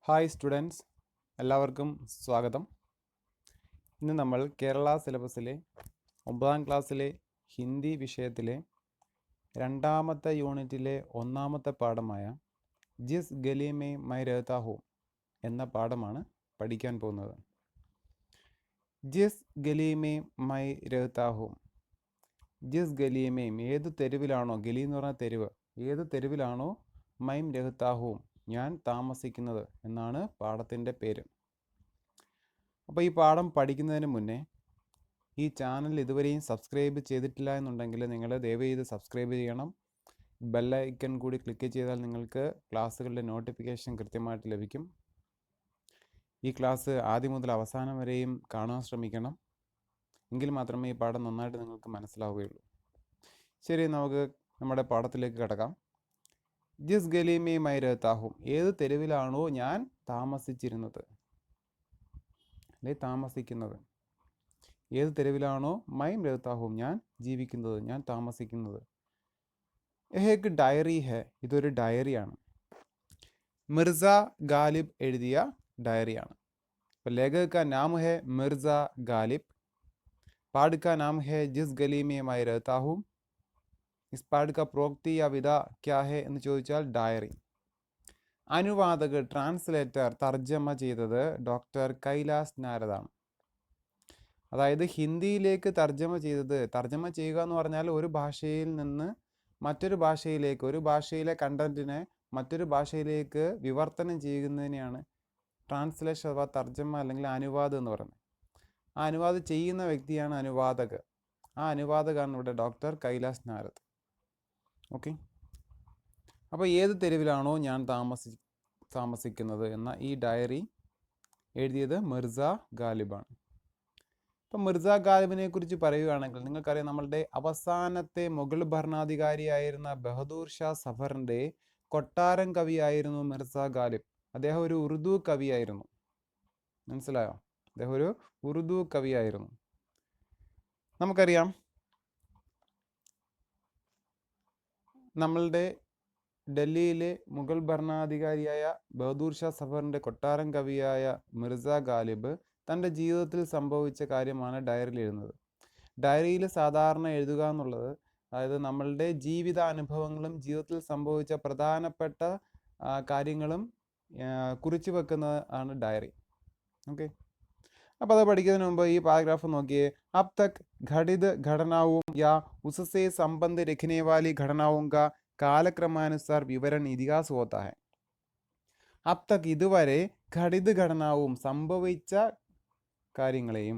Hi students, എല്ലാവർക്കും സ്വാഗതം. ഇന്ന് നമ്മൾ കേരള സിലബസിലെ 9ാം ക്ലാസ്സിലെ ഹിന്ദി വിഷയത്തിലെ 2ാമത്തെ യൂണിറ്റിലെ 1ാമത്തെ പാഠമായ ജിസ് ഗലി മേ മൈ രഹതാ ഹൂം എന്ന പാഠമാണ് പഠിക്കാൻ പോകുന്നത്. ജിസ് ഗലി മേ മൈ രഹതാ ഹൂം. ജിസ് ഗലിയമേയും ഏത് തെരുവിലാണോ, ഗലി എന്ന് പറഞ്ഞാൽ തെരുവ്, ഏത് തെരുവിലാണോ മൈം രഹതാ ഹൂം ഞാൻ താമസിക്കുന്നത് എന്നാണ് പാഠത്തിൻ്റെ പേര്. അപ്പോൾ ഈ പാഠം പഠിക്കുന്നതിന് മുന്നേ ഈ ചാനൽ ഇതുവരെയും സബ്സ്ക്രൈബ് ചെയ്തിട്ടില്ല എന്നുണ്ടെങ്കിൽ നിങ്ങൾ ദയവ് ചെയ്ത് സബ്സ്ക്രൈബ് ചെയ്യണം. ബെല്ലൈക്കൺ കൂടി ക്ലിക്ക് ചെയ്താൽ നിങ്ങൾക്ക് ക്ലാസ്സുകളുടെ നോട്ടിഫിക്കേഷൻ കൃത്യമായിട്ട് ലഭിക്കും. ഈ ക്ലാസ് ആദ്യം മുതൽ അവസാനം വരെയും കാണാൻ ശ്രമിക്കണം. എങ്കിൽ മാത്രമേ ഈ പാഠം നന്നായിട്ട് നിങ്ങൾക്ക് മനസ്സിലാവുകയുള്ളൂ. ശരി, നമുക്ക് നമ്മുടെ പാഠത്തിലേക്ക് കിടക്കാം. ജിസ് ഗലി മേ മൈ രഹതാ ഹൂം, ഏത് തെരുവിലാണോ ഞാൻ താമസിച്ചിരുന്നത് അല്ലെ താമസിക്കുന്നത്, ഏത് തെരുവിലാണോ മൈം രഹതാ ഹൂം ഞാൻ ജീവിക്കുന്നത്, ഞാൻ താമസിക്കുന്നത്. ഏക്ക് ഡയറി ഹെ, ഇതൊരു ഡയറിയാണ്. മിർസ ഗാലിബ് എഴുതിയ ഡയറിയാണ്. അപ്പോൾ ലേഖക കാ നാം ഹെ മിർസ ഗാലിബ്. പാഠ് കാ നാം ഹെ ജിസ് ഗലി മേ മൈ രഹതാ ഹൂം. ഇസ് പാഠ് കാ പ്രോക്തി യാ വിധ ക്യാ ഹെ എന്ന് ചോദിച്ചാൽ ഡയറി. അനുവാദകർ, ട്രാൻസ്ലേറ്റർ, തർജ്ജമ ചെയ്തത് ഡോക്ടർ കൈലാസ് നാരദാണ്. അതായത് ഹിന്ദിയിലേക്ക് തർജ്ജമ ചെയ്തത്, തർജ്ജമ ചെയ്യുക എന്ന് പറഞ്ഞാൽ ഒരു ഭാഷയിൽ നിന്ന് മറ്റൊരു ഭാഷയിലേക്ക്, ഒരു ഭാഷയിലെ കണ്ടന്റിനെ മറ്റൊരു ഭാഷയിലേക്ക് വിവർത്തനം ചെയ്യുന്നതിനെയാണ് ട്രാൻസ്ലേഷൻ അഥവാ തർജ്ജമ അല്ലെങ്കിൽ അനുവാദം എന്ന് പറയുന്നത്. ആ അനുവാദം ചെയ്യുന്ന വ്യക്തിയാണ് അനുവാദകർ. ആ അനുവാദകാണ് ഇവിടെ ഡോക്ടർ കൈലാസ് നാരദ്. ഓക്കെ, അപ്പോൾ ഏത് തെരുവിലാണോ ഞാൻ താമസിക്കുന്നത് എന്ന ഈ ഡയറി എഴുതിയത് മിർസ ഗാലിബാണ്. ഇപ്പം മിർസ ഗാലിബിനെ കുറിച്ച് പറയുകയാണെങ്കിൽ നിങ്ങൾക്കറിയാം, നമ്മളുടെ അവസാനത്തെ മുഗൾ ഭരണാധികാരിയായിരുന്ന ബഹദൂർ ഷാ സഫറിൻ്റെ കൊട്ടാരം കവിയായിരുന്നു മിർസ ഗാലിബ്. അദ്ദേഹം ഒരു ഉറുദു കവിയായിരുന്നു. മനസ്സിലായോ? അദ്ദേഹം ഒരു ഉറുദു കവിയായിരുന്നു. നമുക്കറിയാം, നമ്മളുടെ ഡൽഹിയിലെ മുഗൾ ഭരണാധികാരിയായ ബഹദൂർ ഷാ സഫറിൻ്റെ കൊട്ടാരം കവിയായ മിർസ ഗാലിബ് തൻ്റെ ജീവിതത്തിൽ സംഭവിച്ച കാര്യമാണ് ഡയറിയിൽ എഴുതുന്നത്. ഡയറിയിൽ സാധാരണ എഴുതുക എന്നുള്ളത്, അതായത് നമ്മളുടെ ജീവിതാനുഭവങ്ങളും ജീവിതത്തിൽ സംഭവിച്ച പ്രധാനപ്പെട്ട കാര്യങ്ങളും കുറിച്ച് വെക്കുന്നത് ആണ് ഡയറി. ഓക്കെ, അപ്പോൾ അത് പഠിക്കുന്നതിന് മുമ്പ് ഈ പാരഗ്രാഫ് നോക്കിയേ. अब तक घटित घटनाओं या उससे संबंध रखने वाली घटनाओं का കാലക്രമാനുസാർ വിവരൺ ഇതിഹാസ് होता है. अब तक ഇതുവരെ ഘടിത് ഘടനാവും സംഭവിച്ച കാര്യങ്ങളെയും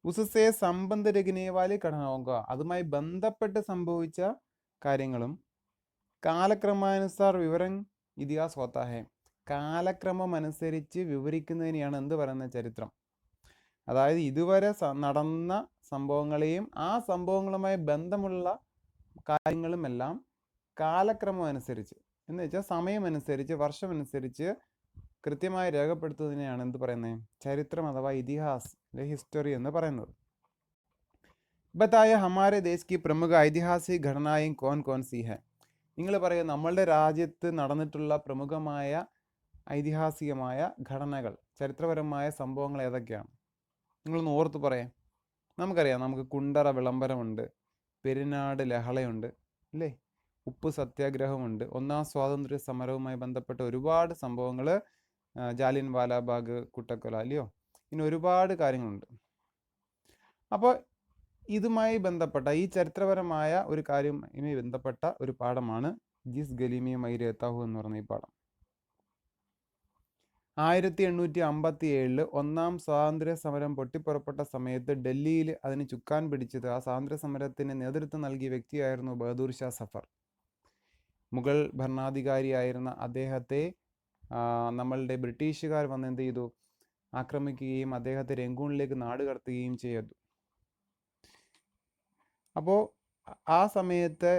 ഉസസെ സംബന്ധ രഖനെ വാലി ഘടനാവും അതുമായി ബന്ധപ്പെട്ട് സംഭവിച്ച കാര്യങ്ങളും കാലക്രമാനുസാർ വിവരൺ ഇതിഹാസ് होता है. കാലക്രമം അനുസരിച്ച് വിവരിക്കുന്നതിനെയാണ് എന്ത് പറയുന്നത്? ചരിത്രം. അതായത് ഇതുവരെ നടന്ന സംഭവങ്ങളെയും ആ സംഭവങ്ങളുമായി ബന്ധമുള്ള കാര്യങ്ങളുമെല്ലാം കാലക്രമം അനുസരിച്ച്, എന്ന് വെച്ചാൽ സമയമനുസരിച്ച്, വർഷമനുസരിച്ച് കൃത്യമായി രേഖപ്പെടുത്തുന്നതിനെയാണ് എന്ത് പറയുന്നത്? ചരിത്രം അഥവാ ഇതിഹാസ്, ഹിസ്റ്ററി എന്ന് പറയുന്നത്. ബതായ ഹമാരെ ദേശ് കി പ്രമുഖ ഐതിഹാസിക ഘടനായും കോൻ കോൻ സി ഹെ. നിങ്ങൾ പറയുക, നമ്മളുടെ രാജ്യത്ത് നടന്നിട്ടുള്ള പ്രമുഖമായ ഐതിഹാസികമായ ഘടനകൾ, ചരിത്രപരമായ സംഭവങ്ങൾ ഏതൊക്കെയാണ്? നിങ്ങളൊന്ന് ഓർത്ത് പറയാം. നമുക്കറിയാം, നമുക്ക് കുണ്ടറ വിളംബരമുണ്ട്, പെരിനാട് ലഹളയുണ്ട്, അല്ലേ? ഉപ്പ് സത്യാഗ്രഹമുണ്ട്, 1ാം സ്വാതന്ത്ര്യ സമരവുമായി ബന്ധപ്പെട്ട ഒരുപാട് സംഭവങ്ങൾ, ജാലിയൻ വാലാബാഗ് കൂട്ടക്കൊല, അല്ലയോ? ഇനി ഒരുപാട് കാര്യങ്ങളുണ്ട്. അപ്പോൾ ഇതുമായി ബന്ധപ്പെട്ട ഈ ചരിത്രപരമായ ഒരു കാര്യവുമായി ബന്ധപ്പെട്ട ഒരു പാഠമാണ് ജിസ് ഗലി മേ മൈ രഹതാ ഹൂം എന്ന് പറയുന്ന ഈ പാഠം. 1857 1ാം സ്വാതന്ത്ര്യ സമരം പൊട്ടിപ്പുറപ്പെട്ട സമയത്ത് ഡൽഹിയിൽ അതിന് ചുക്കാൻ പിടിച്ചത്, ആ സ്വാതന്ത്ര്യ സമരത്തിന് നേതൃത്വം നൽകിയ വ്യക്തിയായിരുന്നു ബഹദൂർ ഷാ സഫർ. മുഗൾ ഭരണാധികാരിയായിരുന്ന അദ്ദേഹത്തെ നമ്മളുടെ ബ്രിട്ടീഷുകാർ വന്ന് എന്ത് ചെയ്തു? ആക്രമിക്കുകയും അദ്ദേഹത്തെ രംഗൂണിലേക്ക് നാട് കടത്തുകയും ചെയ്തു. അപ്പോൾ ആ സമയത്ത്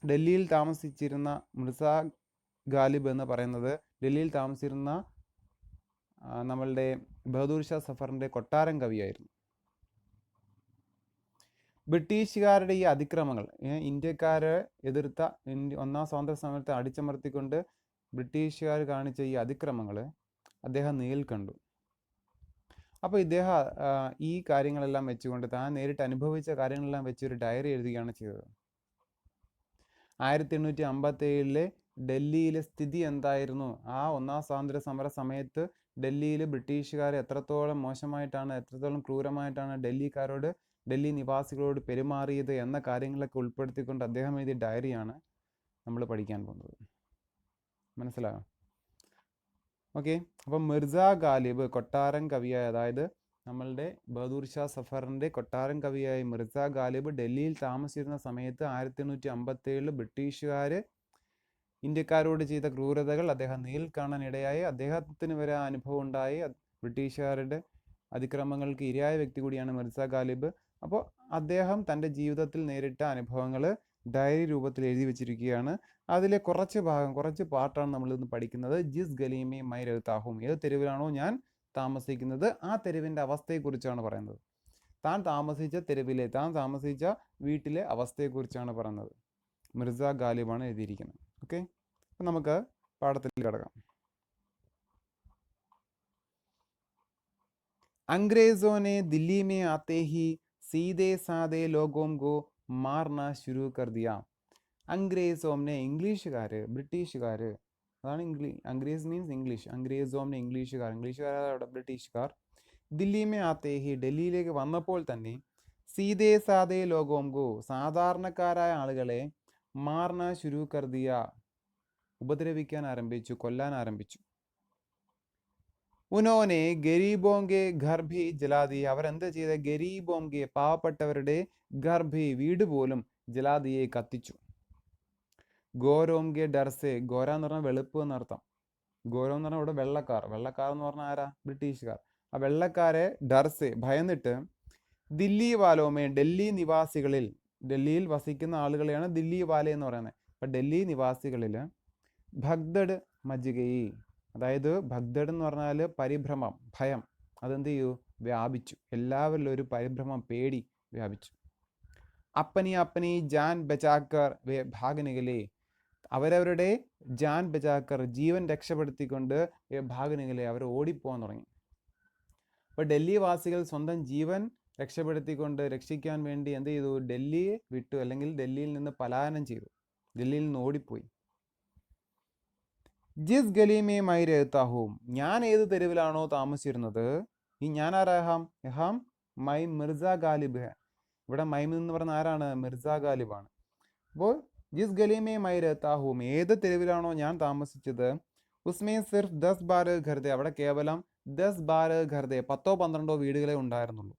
ഡൽഹിയിൽ താമസിച്ചിരുന്ന മിർസ ഗാലിബ് എന്ന് പറയുന്നത് ഡൽഹിയിൽ താമസിച്ചിരുന്ന നമ്മളുടെ ബഹദൂർ ഷാ സഫറിൻ്റെ കൊട്ടാരം കവിയായിരുന്നു. ബ്രിട്ടീഷുകാരുടെ ഈ അതിക്രമങ്ങൾ, ഇന്ത്യക്കാരെ എതിർത്ത 1ാം സ്വാതന്ത്ര്യ സമരത്തെ അടിച്ചമർത്തിക്കൊണ്ട് ബ്രിട്ടീഷുകാർ കാണിച്ച ഈ അതിക്രമങ്ങൾ അദ്ദേഹം നേരിൽ കണ്ടു. അപ്പോൾ ഇദ്ദേഹം ഈ കാര്യങ്ങളെല്ലാം വെച്ചുകൊണ്ട് താൻ നേരിട്ട് അനുഭവിച്ച കാര്യങ്ങളെല്ലാം വെച്ച് ഒരു ഡയറി എഴുതുകയാണ് ചെയ്തത്. 1857 ഡൽഹിയിലെ സ്ഥിതി എന്തായിരുന്നു, ആ ഒന്നാം സ്വാതന്ത്ര്യ സമര സമയത്ത് ഡൽഹിയിൽ ബ്രിട്ടീഷുകാർ എത്രത്തോളം മോശമായിട്ടാണ്, എത്രത്തോളം ക്രൂരമായിട്ടാണ് ഡൽഹി നിവാസികളോട് പെരുമാറിയത് എന്ന കാര്യങ്ങളൊക്കെ ഉൾപ്പെടുത്തിക്കൊണ്ട് അദ്ദേഹം എഴുതിയ ഡയറിയാണ് നമ്മൾ പഠിക്കാൻ പോകുന്നത്. മനസ്സിലായോ? ഓക്കെ. അപ്പം മിർസ ഗാലിബ് കൊട്ടാരം കവിയായ, അതായത് നമ്മളുടെ ബഹദൂർ ഷാ സഫറിൻ്റെ കൊട്ടാരം കവിയായ മിർസ ഗാലിബ് ഡൽഹിയിൽ താമസിച്ചിരുന്ന സമയത്ത് 1857 ബ്രിട്ടീഷുകാർ ഇന്ത്യക്കാരോട് ചെയ്ത ക്രൂരതകൾ അദ്ദേഹം നേരിൽ കാണാൻ ഇടയായി. അദ്ദേഹത്തിന് വരെ അനുഭവം ഉണ്ടായി. ബ്രിട്ടീഷുകാരുടെ അതിക്രമങ്ങൾക്ക് ഇരയായ വ്യക്തി കൂടിയാണ് മിർസ ഗാലിബ്. അപ്പോൾ അദ്ദേഹം തൻ്റെ ജീവിതത്തിൽ നേരിട്ട അനുഭവങ്ങൾ ഡയറി രൂപത്തിൽ എഴുതി വെച്ചിരിക്കുകയാണ്. അതിലെ കുറച്ച് പാർട്ടാണ് നമ്മളിന്ന് പഠിക്കുന്നത്. ജിസ് ഗലീമേ മൈ രഹ്താഹൂം, ഏത് തെരുവിലാണോ ഞാൻ താമസിക്കുന്നത് ആ തെരുവിൻ്റെ അവസ്ഥയെക്കുറിച്ചാണ് പറയുന്നത്. താൻ താമസിച്ച വീട്ടിലെ അവസ്ഥയെക്കുറിച്ചാണ് പറയുന്നത്. മിർസ ഗാലിബാണ് എഴുതിയിരിക്കുന്നത്. ഓക്കെ, അപ്പം നമുക്ക് പാഠത്തിൽ കിടക്കാം. अंग्रेजों ने दिल्ली में आते ही सीधे साधे लोगों को मारना शुरू कर दिया. അംഗ്രേസോമിനെ ഇംഗ്ലീഷുകാർ, ബ്രിട്ടീഷുകാർ, അതാണ് അംഗ്രേസ് മീൻസ് ഇംഗ്ലീഷ്. അംഗ്രേസോമിനെ ഇംഗ്ലീഷുകാർ ബ്രിട്ടീഷുകാർ ദില്ലിമേ ആത്തേഹി ഡൽഹിയിലേക്ക് വന്നപ്പോൾ തന്നെ സീതേ സാദേ ലോകോംകോ സാധാരണക്കാരായ ആളുകളെ മാർന ശുരു കർ ദിയ ഉപദ്രവിക്കാൻ ആരംഭിച്ചു, കൊല്ലാൻ ആരംഭിച്ചു. ഉനോനെ ഗരീബോംഗെ ഘർ ഭി ജലാദി, അവരെന്താ ചെയ്ത, ഗരീബോംഗെ പാവപ്പെട്ടവരുടെ ഘർ ഭി വീട് പോലും ജലാദിയെ കത്തിച്ചു. ഗോരോംഗെ ഡർസെ, ഗോര എന്ന് പറഞ്ഞാൽ വെളുപ്പ് എന്നർത്ഥം. ഗോരം എന്ന് പറഞ്ഞാൽ ഇവിടെ വെള്ളക്കാർ എന്ന് പറഞ്ഞാൽ ആരാ, ബ്രിട്ടീഷുകാർ. ആ വെള്ളക്കാരെ ഡർസെ ഭയന്നിട്ട് ദില്ലി വാലോമേ ഡൽഹി നിവാസികളിൽ, ഡൽഹിയിൽ വസിക്കുന്ന ആളുകളെയാണ് ദില്ലി വാല എന്ന് പറയുന്നത്. അപ്പം ഡൽഹി നിവാസികളിൽ ഭഗ്ദഡ് മജ്ഗയി, അതായത് ഭഗ്ദഡ് എന്ന് പറഞ്ഞാൽ പരിഭ്രമം, ഭയം, അതെന്ത് ചെയ്യൂ, വ്യാപിച്ചു. എല്ലാവരിലും ഒരു പരിഭ്രമം, പേടി വ്യാപിച്ചു. അപ്പനി ജാൻ ബചാക്കർ വേ ഭാഗ് നികലെ, അവരവരുടെ ജാൻ ബചാക്കർ ജീവൻ രക്ഷപ്പെടുത്തിക്കൊണ്ട് ഭാഗ് നികലെ, അവർ ഓടിപ്പോകാൻ തുടങ്ങി. അപ്പോൾ ഡൽഹി വാസികൾ സ്വന്തം ജീവൻ രക്ഷിക്കാൻ വേണ്ടി എന്ത് ചെയ്തു, ഡൽഹിയെ വിട്ടു, അല്ലെങ്കിൽ ഡൽഹിയിൽ നിന്ന് പലായനം ചെയ്തു, ഡൽഹിയിൽ നിന്ന് ഓടിപ്പോയി. ജിസ് ഗലിമേ മൈ രഹ്താഹൂം, ഞാൻ ഏത് തെരുവിലാണോ താമസിച്ചിരുന്നത്, ഈ ഞാൻ ആരാഹാം, യഹാം മൈ മിർസ ഗാലിബ് ഹെ. ഇവിടെ മൈം എന്ന് പറഞ്ഞ ആരാണ്, മിർസ ഗാലിബാണ്. അപ്പോൾ ജിസ് ഗലിമേ മൈ രഹ്താഹൂം, ഏത് തെരുവിലാണോ ഞാൻ താമസിച്ചത്, ഉസ്മേ സിർഫ് 10-12 ഘർദേ, അവിടെ കേവലം 10-12 ഘർദേ, 10-12 വീടുകളെ ഉണ്ടായിരുന്നുള്ളൂ.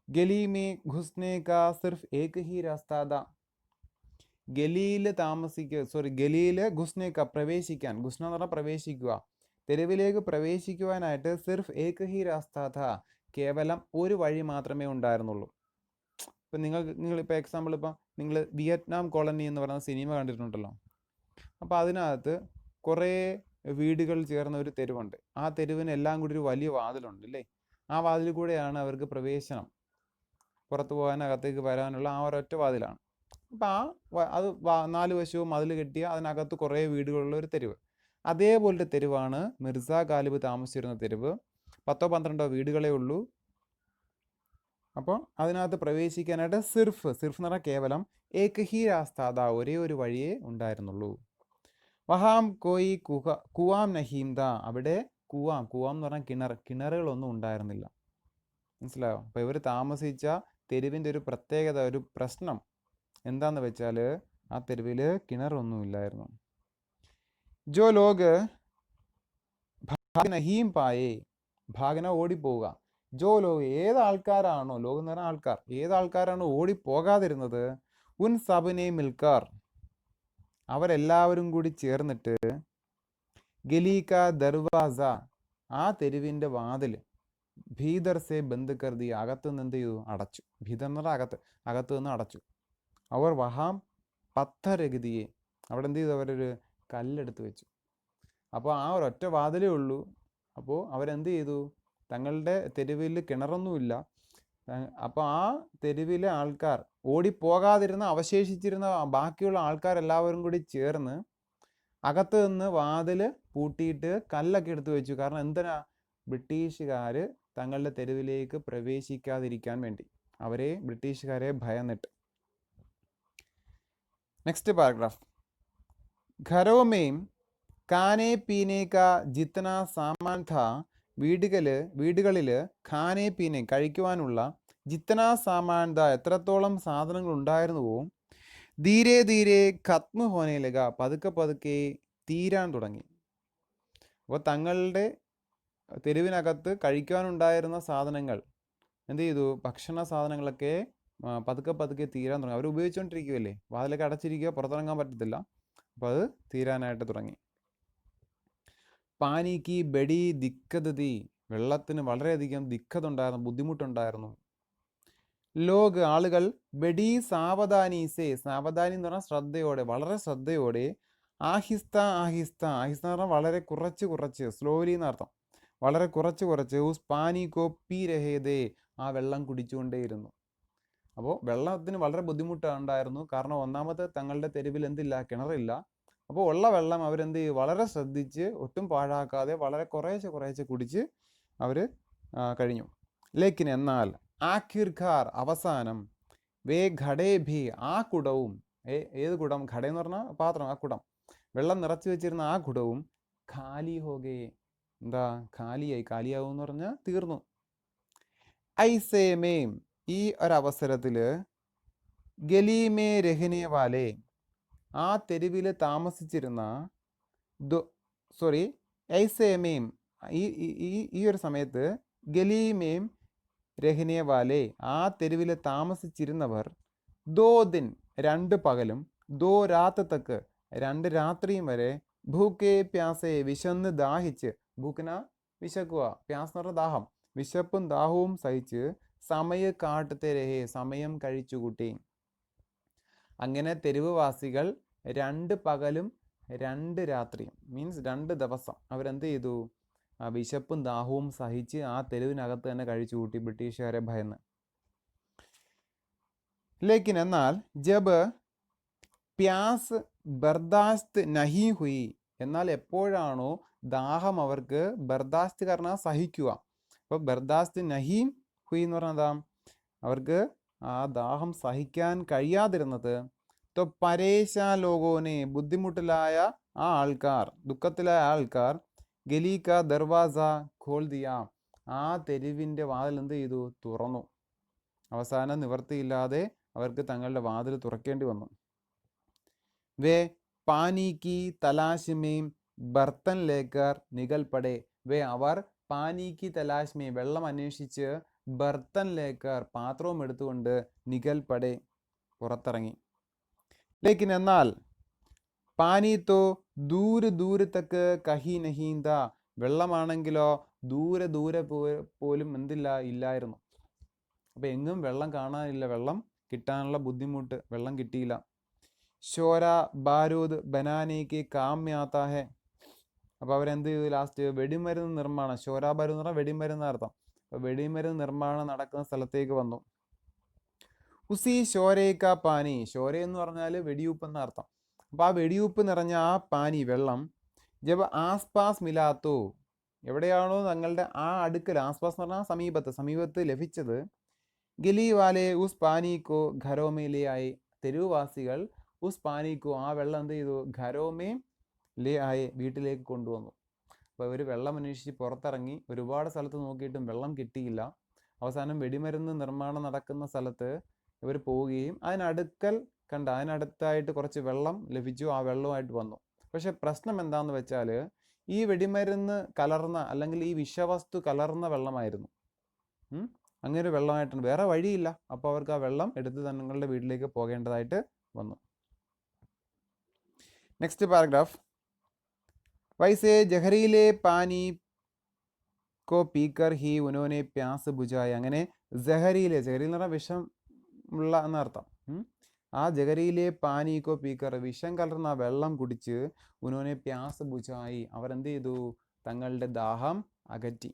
ഗലിമേ ഘുസ്നെ കാ സിർഫ് ഏക് ഹി രാസ്താ താ, ഗലിയിൽ ഗലിയിൽ ഘുസ്നേക്ക പ്രവേശിക്കാൻ, ഘുസ്ന എന്ന് പറഞ്ഞാൽ പ്രവേശിക്കുക, തെരുവിലേക്ക് പ്രവേശിക്കുവാനായിട്ട് സിർഫ് ഏക് ഹി രാസ്താ താ, കേവലം ഒരു വഴി മാത്രമേ ഉണ്ടായിരുന്നുള്ളൂ. ഇപ്പം നിങ്ങളിപ്പോൾ എക്സാമ്പിൾ, ഇപ്പം നിങ്ങൾ വിയറ്റ്നാം കോളനി എന്ന് പറയുന്ന സിനിമ കണ്ടിട്ടുണ്ടല്ലോ. അപ്പോൾ അതിനകത്ത് കുറേ വീടുകൾ ചേർന്ന ഒരു തെരുവുണ്ട്. ആ തെരുവിന് എല്ലാം കൂടി ഒരു വലിയ വാതിലുണ്ട് അല്ലേ. ആ വാതിൽ കൂടെയാണ് അവർക്ക് പ്രവേശനം, പുറത്തു പോകാൻ, അകത്തേക്ക് വരാനുള്ള ആ ഒരൊറ്റ വാതിലാണ്. അപ്പം അത് 4 വശവും മതിൽ കെട്ടിയ അതിനകത്ത് കുറേ വീടുകളുള്ള ഒരു തെരുവ്. അതേപോലത്തെ തെരുവാണ് മിർസ ഗാലിബ് താമസിച്ചിരുന്ന തെരുവ്. 10-12 വീടുകളേ ഉള്ളൂ. അപ്പോൾ അതിനകത്ത് പ്രവേശിക്കാനായിട്ട് സിർഫ് എന്ന് പറഞ്ഞാൽ കേവലം ഏക് ഹി രാസ്താദ, ഒരേ ഒരു വഴിയേ ഉണ്ടായിരുന്നുള്ളൂ. വഹാം കോയി കുവാം നഹീംദ, അവിടെ കുവാം എന്ന് പറഞ്ഞാൽ കിണറുകളൊന്നും ഉണ്ടായിരുന്നില്ല. മനസ്സിലായോ? അപ്പോൾ ഇവർ താമസിച്ച തെരുവിൻ്റെ ഒരു പ്രത്യേകത, ഒരു പ്രശ്നം എന്താന്ന് വെച്ചാൽ ആ തെരുവിൽ കിണറൊന്നും ഇല്ലായിരുന്നു. ജോ ലോഗ് നഹീം പായേ, ഭാഗന ഓടിപ്പോവുക, ജോ ലോഗ് ഏത് ആൾക്കാരാണോ, ലോഗ് എന്ന് പറഞ്ഞ ആൾക്കാർ, ഏത് ആൾക്കാരാണോ ഓടിപ്പോകാതിരുന്നത്, ഉൻ സബനെ മിൽക്കാർ, അവരെല്ലാവരും കൂടി ചേർന്നിട്ട് ഗലീക ദർവാസ, ആ തെരുവിൻ്റെ വാതിൽ ഭീതർ സെ ബന്ദ് കർദി, അകത്ത് നിന്ന് എന്ത് ചെയ്തു, അടച്ചു. ഭീതർ എന്ന് പറഞ്ഞാൽ അകത്ത് നിന്ന് അടച്ചു. അവർ വഹാം പത്തരഗതിയെ, അവിടെ എന്ത് ചെയ്തു, അവരൊരു കല്ലെടുത്ത് വെച്ചു. അപ്പോൾ ആ ഒരൊറ്റ വാതിലേ ഉള്ളൂ. അപ്പോൾ അവരെന്ത് ചെയ്തു, തങ്ങളുടെ തെരുവിൽ കിണറൊന്നുമില്ല. അപ്പോൾ ആ തെരുവിലെ ആൾക്കാർ, ഓടിപ്പോകാതിരുന്ന അവശേഷിച്ചിരുന്ന ബാക്കിയുള്ള ആൾക്കാരെല്ലാവരും കൂടി ചേർന്ന് അകത്ത് നിന്ന് വാതിൽ പൂട്ടിയിട്ട് കല്ലൊക്കെ എടുത്ത് വെച്ചു. കാരണം എന്തിനാ? ബ്രിട്ടീഷുകാർ തങ്ങളുടെ തെരുവിലേക്ക് പ്രവേശിക്കാതിരിക്കാൻ വേണ്ടി. ബ്രിട്ടീഷുകാരെ ഭയന്നിട്ട്. Next paragraph. घरों में खाने पीने का जितना सामान था, വീടുകളിൽ ഖാനെ പീനെ കഴിക്കുവാനുള്ള ജിത്തന സാമാൻ ദ എത്രത്തോളം സാധനങ്ങൾ ഉണ്ടായിരുന്നുവോ, ധീരെ ധീരെ ഖത്മ ഹോനെ ലഗ പതുക്കെ പതുക്കെ തീരാൻ തുടങ്ങി. അപ്പോൾ തങ്ങളുടെ തെരുവിനകത്ത് കഴിക്കാനുണ്ടായിരുന്ന സാധനങ്ങൾ എന്ത് ചെയ്തു? ഭക്ഷണ സാധനങ്ങളൊക്കെ പതുക്കെ പതുക്കെ തീരാൻ തുടങ്ങി. അവർ ഉപയോഗിച്ചുകൊണ്ടിരിക്കുകയല്ലേ, വാതിലൊക്കെ അടച്ചിരിക്കുക, പുറത്തിറങ്ങാൻ പറ്റത്തില്ല. അപ്പോൾ അത് തീരാനായിട്ട് തുടങ്ങി. പാനിക്ക് ബെഡി ദിക്കത് തീ, വെള്ളത്തിന് വളരെയധികം ദിക്കത് ഉണ്ടായിരുന്നു, ബുദ്ധിമുട്ടുണ്ടായിരുന്നു. ലോഗ് ആളുകൾ ബെഡി സാവധാനീസേ, സാവധാനി എന്ന് പറഞ്ഞാൽ ശ്രദ്ധയോടെ, വളരെ ശ്രദ്ധയോടെ, ആഹിസ്ത ആഹിസ്ത, ആഹിസ്ത എന്ന് പറഞ്ഞാൽ വളരെ കുറച്ച് കുറച്ച്, സ്ലോലി എന്നർത്ഥം, വളരെ കുറച്ച് കുറച്ച്, ഉസ് പാനി കോ പീ രഹേദേ, ആ വെള്ളം കുടിച്ചുകൊണ്ടേയിരുന്നു. അപ്പോൾ വെള്ളത്തിന് വളരെ ബുദ്ധിമുട്ടുണ്ടായിരുന്നു. കാരണം ഒന്നാമത് തങ്ങളുടെ തെരുവിൽ എന്തില്ല? കിണറില്ല. അപ്പോൾ ഉള്ള വെള്ളം അവരെന്ത് ചെയ്യും? വളരെ ശ്രദ്ധിച്ച് ഒട്ടും പാഴാക്കാതെ വളരെ കുറേശ്ശെ കുടിച്ച് അവർ കഴിഞ്ഞു. ലേക്കിൻ എന്നാൽ ആഖിർഖാർ അവസാനം, വേ ഘടേ ഭി, ആ കുടവും, ഏത് കുടം? ഘട എന്ന് പറഞ്ഞാൽ പാത്രം, ആ കുടം, വെള്ളം നിറച്ചു വെച്ചിരുന്ന ആ കുടവും ഖാലി ഹോകേ, എന്താ? ഖാലിയായി. ഖാലിയാവും എന്ന് പറഞ്ഞാൽ തീർന്നു. ഐസേമേം, ഈ ഒരവസരത്തിൽ ഗലീമേ രഹ്നെ വാലേ, ആ തെരുവിൽ താമസിച്ചിരുന്ന ഐസേമേം, ഈ ഒരു സമയത്ത് ഗലീമേം രഹ്നെ വാലേ, ആ തെരുവിൽ താമസിച്ചിരുന്നവർ, ദോ ദിൻ, 2 പകലും, ദോ രാത്ത് തക്ക്, 2 രാത്രിയും വരെ, ഭൂക്കേ പ്യാസേ, വിശന്ന് ദാഹിച്ച്, ഭൂക്കന വിശക്കുക, പ്യാസ് എന്ന് പറഞ്ഞ ദാഹം, വിശപ്പും ദാഹവും സഹിച്ച്, സമയ കാട്ടത്തെ രഹേ, സമയം കഴിച്ചുകൂട്ടി. അങ്ങനെ തെരുവുവാസികൾ 2 പകലും 2 രാത്രിയും, മീൻസ് 2 ദിവസം അവരെന്ത് ചെയ്തു? വിശപ്പും ദാഹവും സഹിച്ച് ആ തെരുവിനകത്ത് തന്നെ കഴിച്ചു കൂട്ടി, ബ്രിട്ടീഷുകാരെ ഭയന്ന്. ലേക്കിൻ എന്നാൽ ജബ് പ്യാസ് ബർദാസ്ത് നഹി ഹുയി, എന്നാൽ എപ്പോഴാണോ ദാഹം അവർക്ക്, ബർദാസ്ത് കാരണം സഹിക്കുക, അപ്പോൾ ബർദാസ്ത് നഹീം ഹുയി എന്ന് പറഞ്ഞാൽ എന്താ? അവർക്ക് ആ ദാഹം സഹിക്കാൻ കഴിയാതിരുന്നത്, तो പരേശാൻ ലോകോനെ, ബുദ്ധിമുട്ടിലായ ആ ആൾക്കാർ, ദുഃഖത്തിലായ ആൾക്കാർ, ഗലി കാ ദർവാസ ഖോൽ ദിയ, ആ തെരുവിൻ്റെ വാതിൽ എന്ത് ചെയ്തു? തുറന്നു. അവസാനം നിവർത്തിയില്ലാതെ അവർക്ക് തങ്ങളുടെ വാതിൽ തുറക്കേണ്ടി വന്നു. വേ പാനി കി തലാശ് മേം ബർത്തൻ ലേക്കർ നികൽ പടേ, അവർ പാനി കി തലാശ് മേ, വെള്ളം അന്വേഷിച്ച്, ബർത്തൻ ലേക്കർ, പാത്രവും എടുത്തുകൊണ്ട്, നികൽ പടേ, പുറത്തിറങ്ങി. ലേക്കിൻ എന്നാൽ പാനി തോ ദൂരെ തക്ക് കഹി നഹീന്ത, വെള്ളമാണെങ്കിലോ ദൂരെ പോലും ഇല്ലായിരുന്നു. അപ്പോൾ എങ്ങും വെള്ളം കാണാനില്ല, വെള്ളം കിട്ടാനുള്ള ബുദ്ധിമുട്ട്, വെള്ളം കിട്ടിയില്ല. ഷോര ബാരൂദ് ബനാനേക്ക് കാമ്യാത്ത ഹെ, അപ്പോൾ അവരെന്ത് ചെയ്തു? ലാസ്റ്റ് വെടിമരുന്ന് നിർമ്മാണം, ഷോര ബാരൂദ് എന്ന് പറഞ്ഞാൽ വെടിമരുന്ന് അർത്ഥം, അപ്പോൾ വെടിമരുന്ന് നിർമ്മാണം നടക്കുന്ന സ്ഥലത്തേക്ക് വന്നു. ഉസി ഷോരേക്ക പാനി, ഷോര എന്ന് പറഞ്ഞാൽ വെടിയുപ്പ് എന്ന അർത്ഥം. അപ്പോൾ ആ വെടിയുപ്പ് നിറഞ്ഞ ആ പാനി, വെള്ളം, ജബ് ആസ്പാസ് മിലാത്തു, എവിടെയാണോ തങ്ങളുടെ ആ അടുക്കൽ, ആസ്പാസ് എന്ന് പറഞ്ഞാൽ സമീപത്ത് ലഭിച്ചത്, ഗലി വാലെ ഉസ് പാനിക്കോ ഘരോമേ ലേ ആയി, തെരുവുവാസികൾ ഉസ് പാനിക്കോ, ആ വെള്ളം എന്ത് ചെയ്തു? ഘരോമേ ലേ ആയി, വീട്ടിലേക്ക് കൊണ്ടുവന്നു. അപ്പോൾ ഇവർ വെള്ളം അന്വേഷിച്ച് പുറത്തിറങ്ങി, ഒരുപാട് സ്ഥലത്ത് നോക്കിയിട്ടും വെള്ളം കിട്ടിയില്ല. അവസാനം വെടിമരുന്ന് നിർമ്മാണം നടക്കുന്ന സ്ഥലത്ത് ഇവർ പോവുകയും അതിനടുത്തായിട്ട് കുറച്ച് വെള്ളം ലഭിച്ചു, ആ വെള്ളവുമായിട്ട് വന്നു. പക്ഷെ പ്രശ്നം എന്താണെന്ന് വെച്ചാൽ, ഈ വെടിമരുന്ന് കലർന്ന, അല്ലെങ്കിൽ ഈ വിഷവസ്തു കലർന്ന വെള്ളമായിരുന്നു. അങ്ങനെ ഒരു വെള്ളമായിട്ടുണ്ട്, വേറെ വഴിയില്ല. അപ്പോൾ അവർക്ക് ആ വെള്ളം എടുത്ത് തങ്ങളുടെ വീട്ടിലേക്ക് പോകേണ്ടതായിട്ട് വന്നു. Next paragraph. വൈസേ ജഹരീലെ pani co പീക്കർ he ഉനോനെ പ്യാസ് ബുജായ, അങ്ങനെ ജഹരീലെ, ജഹരീൽ എന്ന് പറഞ്ഞാൽ വിഷം ഉള്ള എന്നർത്ഥം. ആ ജഹരീലെ പാനി കോ പീക്കർ, വിഷം കലർന്ന വെള്ളം കുടിച്ച്, ഉനോനെ പ്യാസ് ബുജായി, അവരെന്ത് ചെയ്തു? തങ്ങളുടെ ദാഹം അകറ്റി.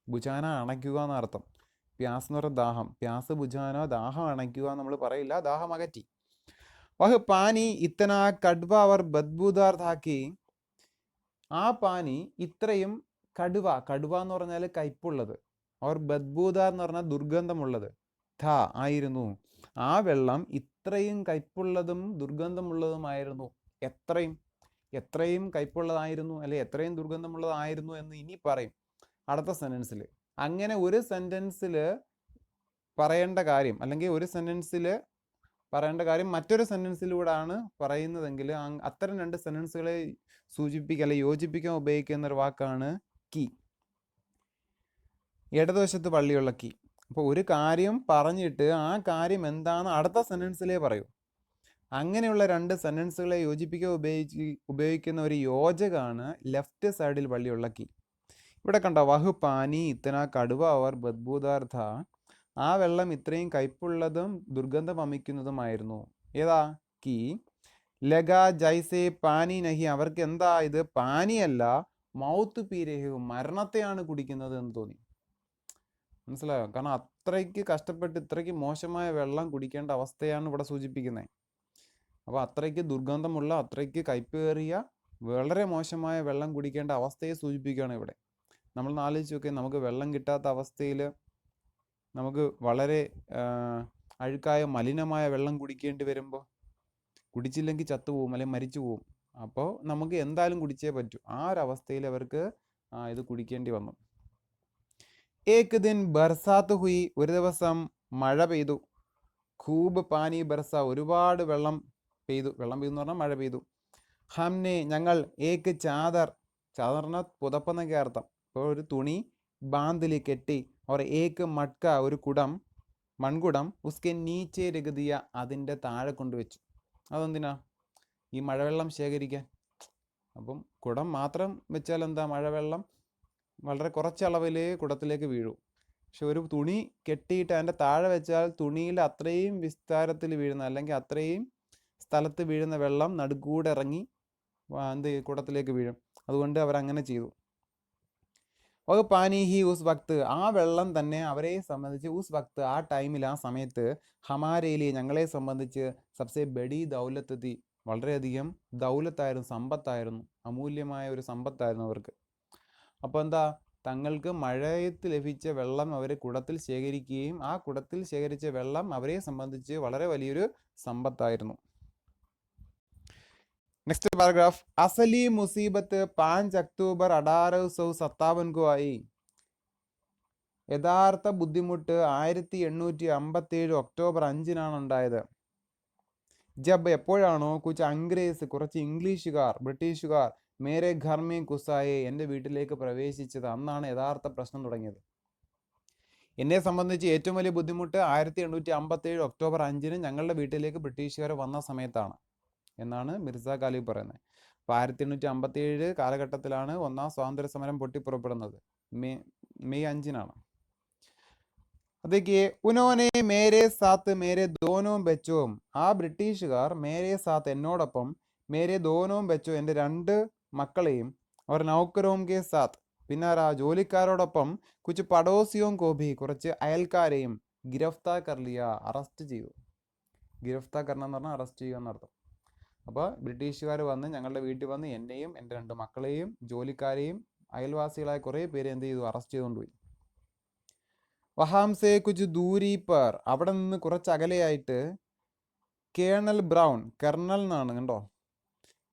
ബുജാന അണയ്ക്കുക എന്നർത്ഥം. പ്യാസ് എന്ന് പറഞ്ഞാൽ ദാഹം, പ്യാസ് ബുജാന, ദാഹം അണയ്ക്കുക നമ്മൾ പറയില്ല, ദാഹം അകറ്റി. വഹ് പാനി ഇത്തന കഡ്വ അവർ ബദ്ബൂദാർ താക്കി. ആ പാനി ഇത്രയും കടുവ, കടുവ എന്ന് പറഞ്ഞാൽ കയ്പുള്ളത്, അവർ ബദ്ബൂദാർ എന്ന് പറഞ്ഞാൽ ദുർഗന്ധമുള്ളത്, ഥ ആയിരുന്നു. ആ വെള്ളം ഇത്രയും കയ്പുള്ളതും ദുർഗന്ധമുള്ളതുമായിരുന്നു. എത്രയും എത്രയും കയ്പുള്ളതായിരുന്നു അല്ലെ എത്രയും ദുർഗന്ധമുള്ളതായിരുന്നു എന്ന് ഇനി പറയും അടുത്ത സെന്റൻസിൽ. അങ്ങനെ ഒരു സെന്റൻസിൽ പറയേണ്ട കാര്യം അല്ലെങ്കിൽ ഒരു സെന്റൻസിൽ പറയേണ്ട കാര്യം മറ്റൊരു സെന്റൻസിലൂടെയാണ് പറയുന്നതെങ്കിൽ അത്തരം രണ്ട് സെന്റൻസുകളെ സൂചിപ്പിക്കുക അല്ലെങ്കിൽ യോജിപ്പിക്കാൻ ഉപയോഗിക്കുന്ന ഒരു വാക്കാണ് കീ. ഇടതുവശത്ത് പള്ളിയുള്ള കീ. അപ്പോൾ ഒരു കാര്യം പറഞ്ഞിട്ട് ആ കാര്യം എന്താണെന്ന് അടുത്ത സെന്റൻസിലേ പറയൂ. അങ്ങനെയുള്ള രണ്ട് സെന്റൻസുകളെ യോജിപ്പിക്കാൻ ഉപയോഗിക്കുന്ന ഒരു യോജകമാണ് ലെഫ്റ്റ് സൈഡിൽ പള്ളിയുള്ള കീ. ഇവിടെ കണ്ടോ, വഹു പാനി ഇത്തന കടുവ അവർ ബദ്ബൂദാർ ഥ. ആ വെള്ളം ഇത്രയും കയ്പുള്ളതും ദുർഗന്ധം വമിക്കുന്നതുമായിരുന്നു. ഏതാ കീ. ലഗ ജൈസെ പാനി നഹി, അവർക്ക് എന്താ ഇത് പാനിയല്ല മൗത്ത് പീരഹു, മരണത്തെയാണ് കുടിക്കുന്നത് എന്ന് തോന്നി. മനസ്സിലായോ? കാരണം അത്രയ്ക്ക് കഷ്ടപ്പെട്ട് ഇത്രയ്ക്ക് മോശമായ വെള്ളം കുടിക്കേണ്ട അവസ്ഥയാണ് ഇവിടെ സൂചിപ്പിക്കുന്നത്. അപ്പോൾ അത്രയ്ക്ക് ദുർഗന്ധമുള്ള അത്രയ്ക്ക് കയ്പേറിയ വളരെ മോശമായ വെള്ളം കുടിക്കേണ്ട അവസ്ഥയെ സൂചിപ്പിക്കുകയാണ് ഇവിടെ. നമ്മൾ ആലോചിച്ച് നോക്കിയാൽ നമുക്ക് വെള്ളം കിട്ടാത്ത അവസ്ഥയിൽ നമുക്ക് വളരെ അഴുക്കായ മലിനമായ വെള്ളം കുടിക്കേണ്ടി വരുമ്പോൾ കുടിച്ചില്ലെങ്കിൽ ചത്തുപോകും അല്ലെങ്കിൽ മരിച്ചു പോകും. അപ്പോൾ നമുക്ക് എന്തായാലും കുടിച്ചേ പറ്റൂ. ആ ഒരവസ്ഥയിൽ അവർക്ക് ഇത് കുടിക്കേണ്ടി വന്നു. ഏക് ദിൻ ബർസാത്ത് ഹുയി, ഒരു ദിവസം മഴ പെയ്തു. ഖൂബ് പാനി ബർസ, ഒരുപാട് വെള്ളം പെയ്തു. വെള്ളം പെയ്തു എന്ന് പറഞ്ഞാൽ മഴ പെയ്തു. ഹംനെ, ഞങ്ങൾ, ഏക് ചാദർ, ചാദർ പറഞ്ഞാൽ പുതപ്പെന്നൊക്കെ അർത്ഥം. ഇപ്പോൾ ഒരു തുണി ബാന്തിൽ കെട്ടി, और ഏക് മട്ക, ഒരു കുടം, മൺകുടം, ഉസ്കെ നീച്ചെ രഗതിയ, അതിൻ്റെ താഴെ കൊണ്ടുവച്ചു. അതെന്തിനാ? ഈ മഴവെള്ളം ശേഖരിക്കാൻ. അപ്പം കുടം മാത്രം വെച്ചാൽ എന്താ, മഴവെള്ളം വളരെ കുറച്ച് അളവിലേ കുടത്തിലേക്ക് വീഴൂ. പക്ഷെ ഒരു തുണി കെട്ടിയിട്ട് അതിൻ്റെ താഴെ വെച്ചാൽ തുണിയിൽ അത്രയും വിസ്താരത്തിൽ വീഴുന്ന അല്ലെങ്കിൽ അത്രയും സ്ഥലത്ത് വീഴുന്ന വെള്ളം നടുക്കൂടെ ഇറങ്ങി കുടത്തിലേക്ക് വീഴും. അതുകൊണ്ട് അവരങ്ങനെ ചെയ്തു. ഒരു പാനി ഹി ഉസ് വക്ത്, ആ വെള്ളം തന്നെ അവരെ സംബന്ധിച്ച്, ഉസ് വക്ത് ആ ടൈമിൽ ആ സമയത്ത്, ഹമാരേലി ഞങ്ങളെ സംബന്ധിച്ച്, സബ്സെ ബഡി ദൗലത്ത് തി, വളരെയധികം ദൗലത്തായിരുന്നു, സമ്പത്തായിരുന്നു, അമൂല്യമായ ഒരു സമ്പത്തായിരുന്നു അവർക്ക്. അപ്പോൾ എന്താ, തങ്ങൾക്ക് മഴയത്ത് ലഭിച്ച വെള്ളം അവർ കുടത്തിൽ ശേഖരിക്കുകയും ആ കുടത്തിൽ ശേഖരിച്ച വെള്ളം അവരെ സംബന്ധിച്ച് വളരെ വലിയൊരു സമ്പത്തായിരുന്നു. Next paragraph. അസലി മുസീബത്ത് 5 അക്ടോബർ 1857 को आई. യഥാർത്ഥ ബുദ്ധിമുട്ട് 1857 ഒക്ടോബർ 5-നാണ് ഉണ്ടായത്. ജബ്, എപ്പോഴാണോ, കുച്ച് അംഗ്രേസ്, കുറച്ച് ഇംഗ്ലീഷുകാർ, ബ്രിട്ടീഷുകാർ, മേരെ ഘർ മേ ഘുസായെ, എൻ്റെ വീട്ടിലേക്ക് പ്രവേശിച്ചത്, അന്നാണ് യഥാർത്ഥ പ്രശ്നം തുടങ്ങിയത്. എന്നെ സംബന്ധിച്ച് ഏറ്റവും വലിയ ബുദ്ധിമുട്ട് 1857 ഒക്ടോബർ 5-ന് ഞങ്ങളുടെ വീട്ടിലേക്ക് ബ്രിട്ടീഷുകാർ വന്ന സമയത്താണ് എന്നാണ് മിർസ ഗാലിബ് പറയുന്നത്. അപ്പോൾ 1857 കാലഘട്ടത്തിലാണ് ഒന്നാം സ്വാതന്ത്ര്യ സമരം പൊട്ടിപ്പുറപ്പെടുന്നത്. മെയ് 5-നാണ്. देखिए, उन्होंने मेरे साथ मेरे दोनों बच्चों, ആ ബ്രിട്ടീഷുകാർ മേരെ സാത്ത് എന്നോടൊപ്പം, മേരെ ദോനോ ബച്ചോ എൻ്റെ 2 മക്കളെയും, അവർ നൗക്കരോം കെ സാത്ത് പിന്നെ ആ ജോലിക്കാരോടൊപ്പം, കുച്ച് പടോസിയോം കോഭി കുറച്ച് അയൽക്കാരെയും, ഗിരഫ്താർ കർ ലിയ അറസ്റ്റ് ചെയ്തു. ഗിരഫ്താർ കർണ എന്ന് പറഞ്ഞാൽ അറസ്റ്റ് ചെയ്യുക എന്നർത്ഥം. അപ്പോൾ ബ്രിട്ടീഷുകാർ വന്ന് ഞങ്ങളുടെ വീട്ടിൽ വന്ന് എന്നെയും എൻ്റെ 2 മക്കളെയും ജോലിക്കാരെയും അയൽവാസികളായ കുറേ പേര് എന്ത് ചെയ്തു, അറസ്റ്റ് ചെയ്തുകൊണ്ടുപോയി. വഹാംസെ കുച്ച് ദൂരി പർ, അവിടെ നിന്ന് കുറച്ച് അകലെയായിട്ട്, കേണൽ ബ്രൗൺ, കെർണൽ എന്നാണ് കണ്ടോ,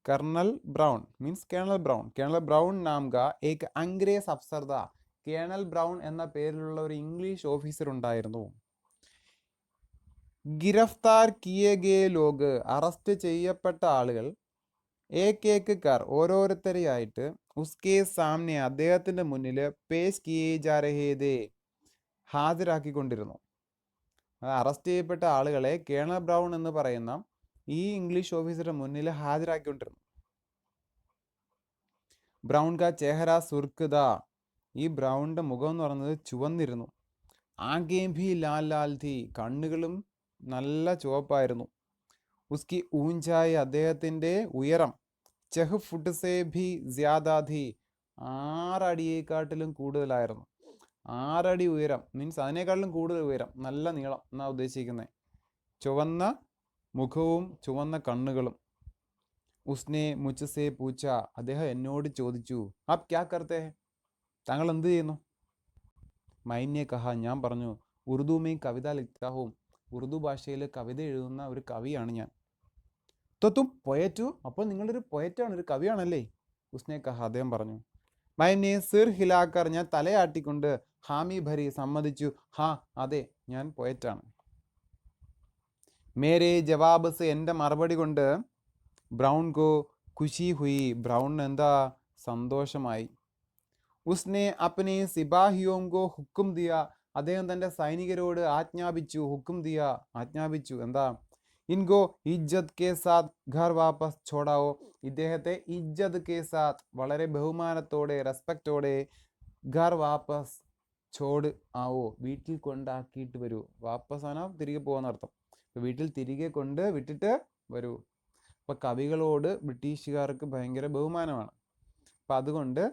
kernel brown means colonel brown, colonel brown നാം കാ ഏക് അംഗ്രേസ് അഫ്സർദ, കേണൽ ബ്രൗൺ എന്ന പേരിലുള്ള ഒരു ഇംഗ്ലീഷ് ഓഫീസർ ഉണ്ടായിരുന്നു. ഗിരഫ്താർ കിയേ ഗേ ലോഗ്, അറസ്റ്റ് ചെയ്യപ്പെട്ട ആളുകൾ, ഏക് കർ ഓരോരുത്തരെയായിട്ട്, ഉസ്കെ സാമ്നെ അദ്ദേഹത്തിൻ്റെ മുന്നിൽ, പേശ് കിയേ ജാ രഹേ ദേ ഹാജരാക്കിക്കൊണ്ടിരുന്നു. അറസ്റ്റ് ചെയ്യപ്പെട്ട ആളുകളെ കേണൽ ബ്രൗൺ എന്ന് പറയുന്ന ഈ ഇംഗ്ലീഷ് ഓഫീസറുടെ മുന്നിൽ ഹാജരാക്കിക്കൊണ്ടിരുന്നു. ബ്രൗൺ കാ ചെഹറ സുർഖ്ദ, ഈ ബ്രൗണിൻ്റെ മുഖം എന്ന് പറയുന്നത് ചുവന്നിരുന്നു. ആഗേം ഭി ലാൽ ലാൽ ഥി, കണ്ണുകളും നല്ല ചുവപ്പായിരുന്നു. ഉസ്കി ഊഞ്ചായി, അദ്ദേഹത്തിൻ്റെ ഉയരം, ചെഹ് ഫുട്ട് സേ ഭി ജ്യാദാ ഥി, 6 അടിയേക്കാട്ടിലും കൂടുതലായിരുന്നു. 6 അടി ഉയരം മീൻസ് അതിനേക്കാട്ടിലും കൂടുതൽ ഉയരം, നല്ല നീളം എന്നാണ് ഉദ്ദേശിക്കുന്നത്. ചുവന്ന മുഖവും ചുവന്ന കണ്ണുകളും. ഉസ്നെ മുച്ചസേ പൂച്ച, അദ്ദേഹം എന്നോട് ചോദിച്ചു, ആപ് ക്യാ കർത്തേ ഹെ, താങ്കൾ എന്ത് ചെയ്യുന്നു? മൈനെ കഹ, ഞാൻ പറഞ്ഞു, ഉറുദു മേ കവിത ലിഖ്താ ഹൂം, ഉറുദു ഭാഷയിൽ കവിത എഴുതുന്ന ഒരു കവിയാണ് ഞാൻ. തും പൊയറ്റു, അപ്പോൾ നിങ്ങളൊരു പൊയറ്റാണ്, ഒരു കവിയാണല്ലേ? ഉസ്നെ കഹ, അദ്ദേഹം പറഞ്ഞു. മൈനെ സിർ ഹിലാക്കർ, ഞാൻ തലയാട്ടിക്കൊണ്ട് ഹാമി ഭരി, സമ്മതിച്ചു, ഹാ അതെ ഞാൻ പൊയറ്റാണ്. മേരെ ജവാബ് സെ, എൻ്റെ മറുപടി കൊണ്ട് ബ്രൗൺ കോ ഖുഷി ഹുയി, ബ്രൗണിന് എന്താ സന്തോഷമായി. ഉസ്നെ അപ്നെ സിപാഹിയോം കോ ഹുക്കും ദിയ, അദ്ദേഹം തൻ്റെ സൈനികരോട് ആജ്ഞാപിച്ചു, ഹുക്കും ദിയ ആജ്ഞാപിച്ചു, എന്താ, ഇൻകോ ഇജ്ജത് കെ സാത്ത് ഘർ വാപസ് ഛോടാവോ, ഇദ്ദേഹത്തെ ഇജ്ജത് കെ സാത്ത് വളരെ ബഹുമാനത്തോടെ റെസ്പെക്റ്റോടെ ഘർ വാപസ് ഛോട് ആവോ, വീട്ടിൽ കൊണ്ടാക്കിയിട്ട് വരൂ. വാപ്പസ് ആണ് തിരികെ പോകുന്ന അർത്ഥം. വീട്ടിൽ തിരികെ കൊണ്ട് വിട്ടിട്ട് വരൂ. അപ്പം കവികളോട് ബ്രിട്ടീഷുകാർക്ക് ഭയങ്കര ബഹുമാനമാണ്. അപ്പം അതുകൊണ്ട്